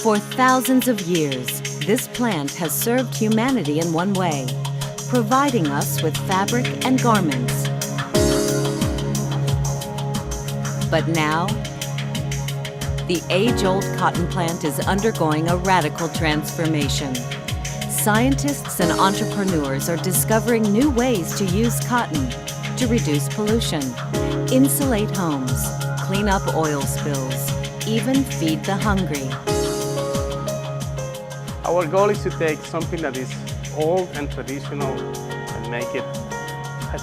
For thousands of years, this plant has served humanity in one way, providing us with fabric and garments. But now, the age-old cotton plant is undergoing a radical transformation. Scientists and entrepreneurs are discovering new ways to use cotton to reduce pollution, insulate homes, clean up oil spills, even feed the hungry. Our goal is to take something that is old and traditional and make it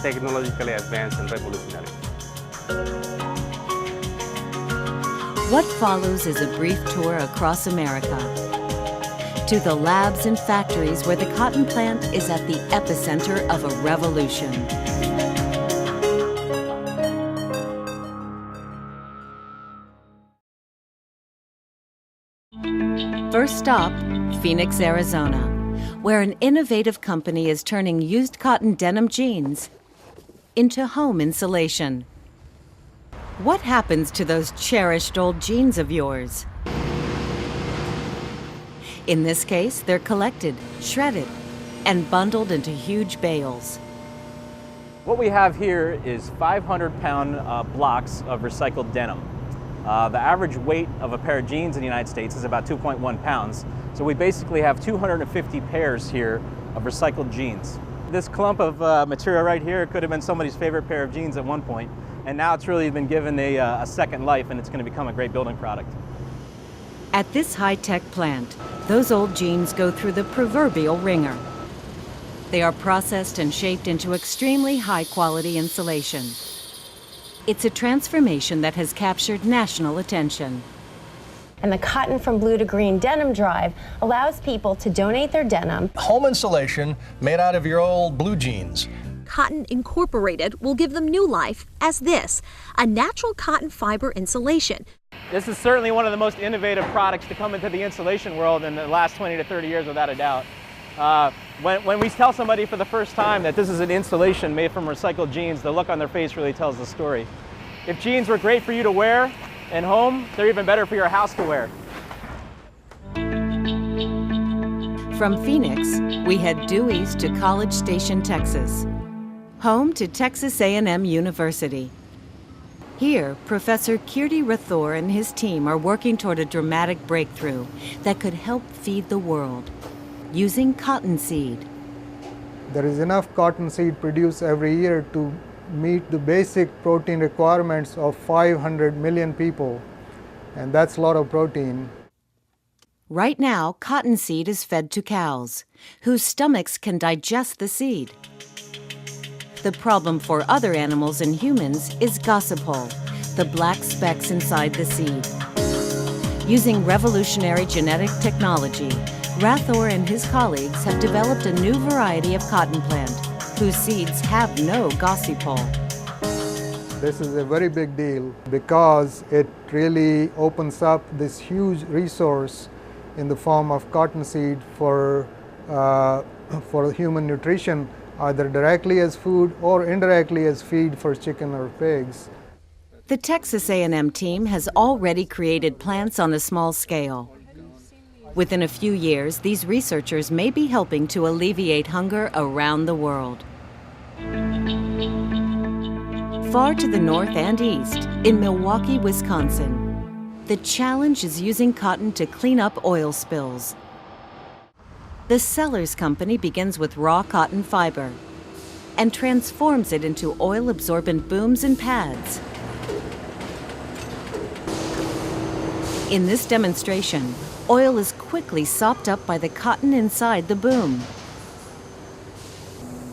technologically advanced and revolutionary. What follows is a brief tour across America to the labs and factories where the cotton plant is at the epicenter of a revolution. First stop, Phoenix, Arizona, where an innovative company is turning used cotton denim jeans into home insulation. What happens to those cherished old jeans of yours? In this case, they're collected, shredded, and bundled into huge bales. What we have here is 500-pound blocks of recycled denim. The average weight of a pair of jeans in the United States is about 2.1 pounds. So we basically have 250 pairs here of recycled jeans. This clump of material right here could have been somebody's favorite pair of jeans at one point, and now it's really been given a second life, and it's going to become a great building product. At this high-tech plant, those old jeans go through the proverbial wringer. They are processed and shaped into extremely high-quality insulation. It's a transformation that has captured national attention. And the Cotton from Blue to Green Denim Drive allows people to donate their denim. Home insulation made out of your old blue jeans. Cotton Incorporated will give them new life as this, a natural cotton fiber insulation. This is certainly one of the most innovative products to come into the insulation world in the last 20 to 30 years, without a doubt. When we tell somebody for the first time that this is an insulation made from recycled jeans, the look on their face really tells the story. If jeans were great for you to wear at home, they're even better for your house to wear. From Phoenix, we head due east to College Station, Texas, home to Texas A&M University. Here, Professor Kirti Rathore and his team are working toward a dramatic breakthrough that could help feed the world, using cottonseed. There is enough cottonseed produced every year to meet the basic protein requirements of 500 million people, and that's a lot of protein. Right now, cottonseed is fed to cows, whose stomachs can digest the seed. The problem for other animals and humans is gossypol, the black specks inside the seed. Using revolutionary genetic technology, Rathore and his colleagues have developed a new variety of cotton plant, whose seeds have no gossypol. This is a very big deal because it really opens up this huge resource in the form of cottonseed for human nutrition, either directly as food or indirectly as feed for chicken or pigs. The Texas A&M team has already created plants on a small scale. Within a few years, these researchers may be helping to alleviate hunger around the world. Far to the north and east, in Milwaukee, Wisconsin, the challenge is using cotton to clean up oil spills. The Sellers Company begins with raw cotton fiber and transforms it into oil-absorbent booms and pads. In this demonstration, oil is quickly sopped up by the cotton inside the boom.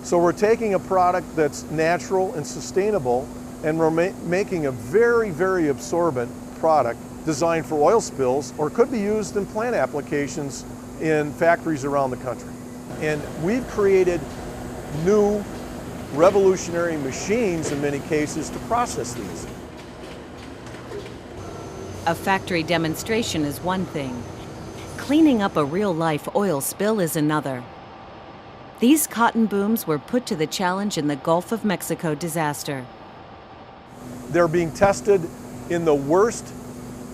So we're taking a product that's natural and sustainable, and we're making a very, very absorbent product designed for oil spills, or could be used in plant applications in factories around the country. And we've created new revolutionary machines in many cases to process these. A factory demonstration is one thing. Cleaning up a real-life oil spill is another. These cotton booms were put to the challenge in the Gulf of Mexico disaster. They're being tested in the worst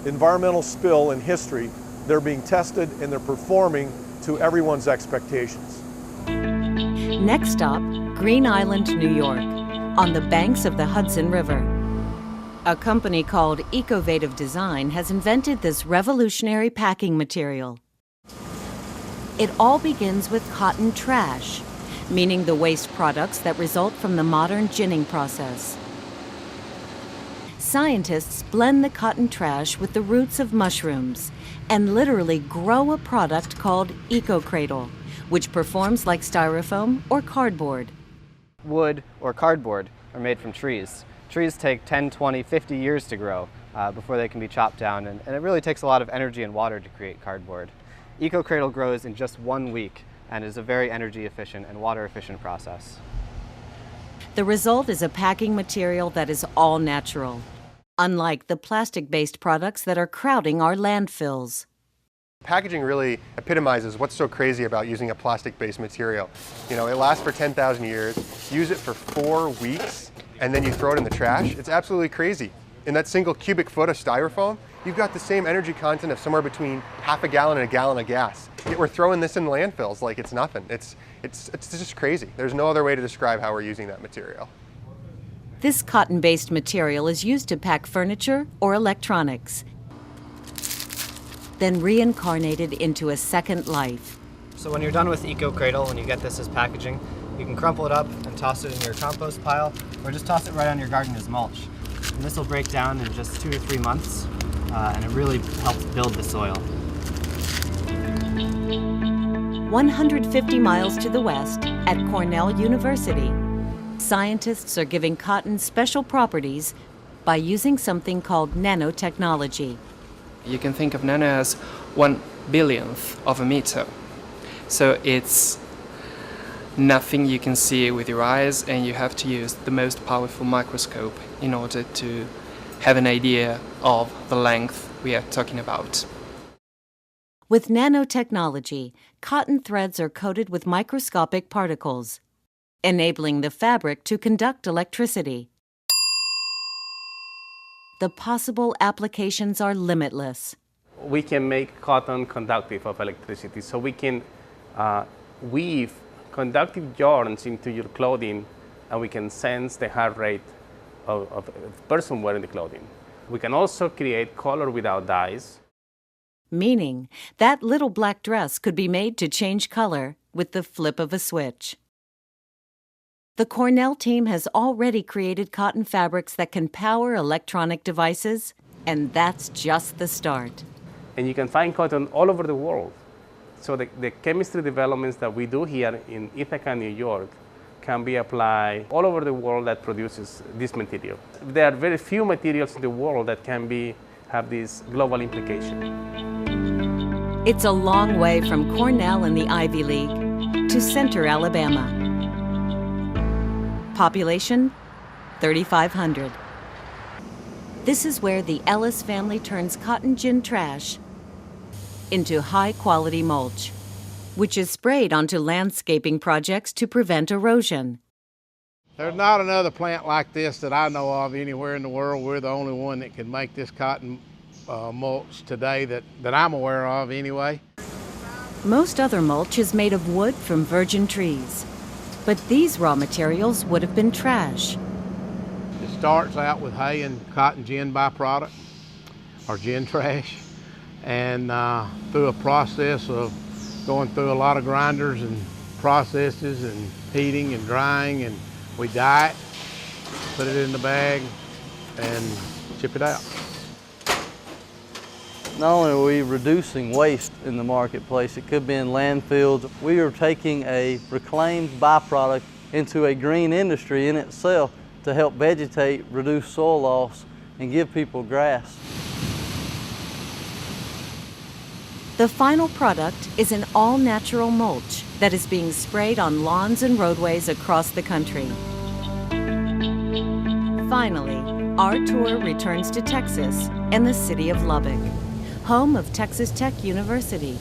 environmental spill in history they're being tested, and they're performing to everyone's expectations. Next stop, Green Island, New York, on the banks of the Hudson River. A company called Ecovative Design has invented this revolutionary packing material. It all begins with cotton trash, meaning the waste products that result from the modern ginning process. Scientists blend the cotton trash with the roots of mushrooms and literally grow a product called EcoCradle, which performs like styrofoam or cardboard. Wood or cardboard are made from trees. Trees take 10, 20, 50 years to grow before they can be chopped down, and it really takes a lot of energy and water to create cardboard. EcoCradle grows in just 1 week and is a very energy efficient and water efficient process. The result is a packing material that is all natural, unlike the plastic-based products that are crowding our landfills. Packaging really epitomizes what's so crazy about using a plastic-based material. You know, it lasts for 10,000 years, use it for 4 weeks, and then you throw it in the trash. It's absolutely crazy. In that single cubic foot of styrofoam, you've got the same energy content of somewhere between half a gallon and a gallon of gas. Yet we're throwing this in landfills like it's nothing. It's just crazy. There's no other way to describe how we're using that material. This cotton-based material is used to pack furniture or electronics, then reincarnated into a second life. So when you're done with EcoCradle, when you get this as packaging, you can crumple it up and toss it in your compost pile, or just toss it right on your garden as mulch. And this will break down in just 2 to 3 months, and it really helps build the soil. 150 miles to the west, at Cornell University, scientists are giving cotton special properties by using something called nanotechnology. You can think of nano as 1/1000th of a meter. So it's nothing you can see with your eyes, and you have to use the most powerful microscope in order to have an idea of the length we are talking about. With nanotechnology, cotton threads are coated with microscopic particles, enabling the fabric to conduct electricity. The possible applications are limitless. We can make cotton conductive of electricity, so we can weave conductive yarns into your clothing, and we can sense the heart rate of the person wearing the clothing. We can also create color without dyes. Meaning that little black dress could be made to change color with the flip of a switch. The Cornell team has already created cotton fabrics that can power electronic devices, and that's just the start. And you can find cotton all over the world. So the chemistry developments that we do here in Ithaca, New York, can be applied all over the world that produces this material. There are very few materials in the world that can have this global implication. It's a long way from Cornell and the Ivy League to Center, Alabama. Population, 3,500. This is where the Ellis family turns cotton gin trash into high-quality mulch, which is sprayed onto landscaping projects to prevent erosion. There's not another plant like this that I know of anywhere in the world. We're the only one that can make this cotton mulch today that I'm aware of anyway. Most other mulch is made of wood from virgin trees, but these raw materials would have been trash. It starts out with hay and cotton gin byproduct, or gin trash, and through a process of going through a lot of grinders and processes and heating and drying, and we dye it, put it in the bag, and ship it out. Not only are we reducing waste in the marketplace, it could be in landfills, we are taking a reclaimed byproduct into a green industry in itself to help vegetate, reduce soil loss, and give people grass. The final product is an all-natural mulch that is being sprayed on lawns and roadways across the country. Finally, our tour returns to Texas and the city of Lubbock, home of Texas Tech University.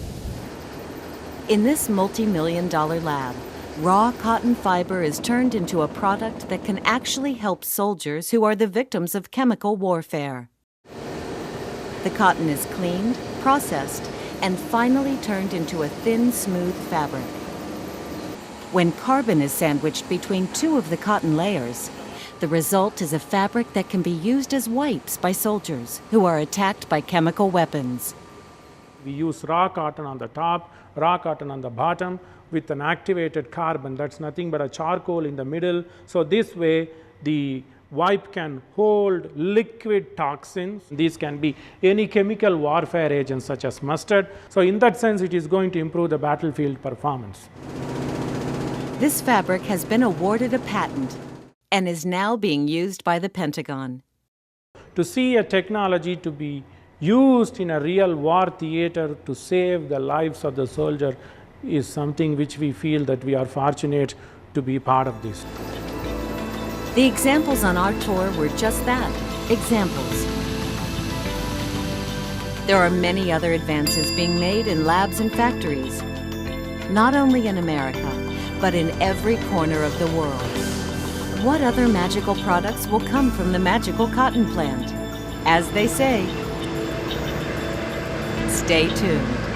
In this multi-million-dollar lab, raw cotton fiber is turned into a product that can actually help soldiers who are the victims of chemical warfare. The cotton is cleaned, processed, and finally turned into a thin, smooth fabric. When carbon is sandwiched between two of the cotton layers, the result is a fabric that can be used as wipes by soldiers who are attacked by chemical weapons. We use raw cotton on the top, raw cotton on the bottom with an activated carbon. That's nothing but a charcoal in the middle. So this way the wipe can hold liquid toxins. These can be any chemical warfare agents such as mustard. So in that sense, it is going to improve the battlefield performance. This fabric has been awarded a patent and is now being used by the Pentagon. To see a technology to be used in a real war theater to save the lives of the soldier is something which we feel that we are fortunate to be part of this. The examples on our tour were just that, examples. There are many other advances being made in labs and factories, not only in America, but in every corner of the world. What other magical products will come from the magical cotton plant? As they say, stay tuned.